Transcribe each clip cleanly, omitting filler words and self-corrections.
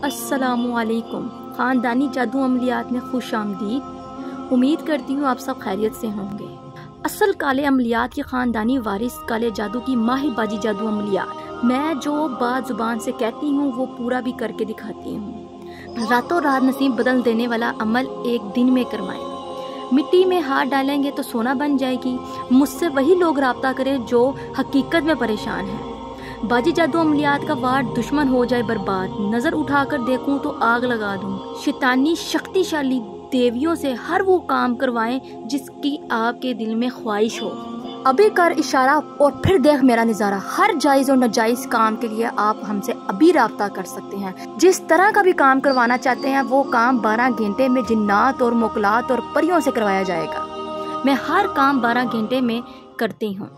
अस्सलामु अलैकुम। ख़ानदानी जादू अमलियात में खुश आमदीद। उम्मीद करती हूँ आप सब खैरियत से होंगे। असल काले अमलियात की ख़ानदानी वारिस काले जादू की माहिर बाजी जादू अमलियात। मैं जो बात ज़ुबान से कहती हूँ वो पूरा भी करके दिखाती हूँ। रातों रात नसीब बदल देने वाला अमल एक दिन में करवाएं। मिट्टी में हाथ डालेंगे तो सोना बन जाएगी। मुझसे वही लोग राब्ता करें जो हकीकत में परेशान हैं। बाजी जादू अमलियात का वार दुश्मन हो जाए बर्बाद, नज़र उठाकर देखूं तो आग लगा दूं। शैतानी शक्तिशाली देवियों से हर वो काम करवाएं जिसकी आपके दिल में ख्वाहिश हो। अभी कर इशारा और फिर देख मेरा नज़ारा। हर जायज़ और नाजायज़ काम के लिए आप हमसे अभी राब्ता कर सकते हैं। जिस तरह का भी काम करवाना चाहते हैं वो काम 12 घंटे में जिन्नात और मोकलात और परियों से करवाया जाएगा। मैं हर काम 12 घंटे में करती हूँ।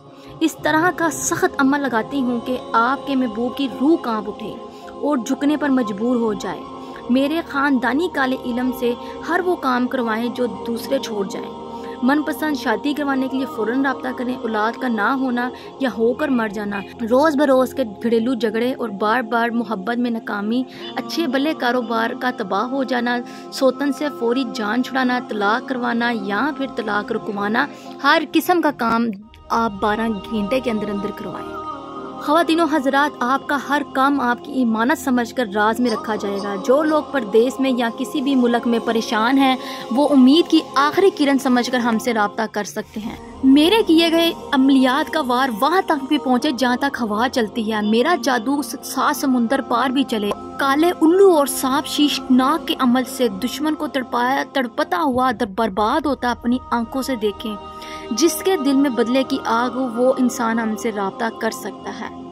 इस तरह का सख्त अमल लगाती हूँ कि आपके महबूब की रूह कांप उठे और झुकने पर मजबूर हो जाए। मेरे ख़ानदानी काले इल्म से हर वो काम करवाएं जो दूसरे छोड़ जाएं। मनपसंद शादी करवाने के लिए फ़ौरन राब्ता करें। औलाद का ना होना या होकर मर जाना, रोज़ बरोज़ के घरेलू झगड़े और बार बार मोहब्बत में नाकामी, अच्छे भले कारोबार का तबाह हो जाना, सौतन से फौरी जान छुड़ाना, तलाक करवाना या फिर तलाक रुकवाना, हर किस्म का काम आप 12 घंटे के अंदर अंदर करवाएं। ख़वातीनो हज़रात, आपका हर काम आपकी ईमानत समझकर राज में रखा जाएगा। जो लोग परदेश में या किसी भी मुल्क में परेशान हैं वो उम्मीद की आखिरी किरण समझकर हमसे राब्ता कर सकते हैं। मेरे किए गए अमलियात का वार वहाँ तक भी पहुँचे जहाँ तक हवा चलती है। मेरा जादू 7 समुंदर पार भी चले। काले उल्लू और सांप शीशनाक के अमल से दुश्मन को तड़पता हुआ बर्बाद होता अपनी आंखों से देखें। जिसके दिल में बदले की आग हो वो इंसान हमसे राब्ता कर सकता है।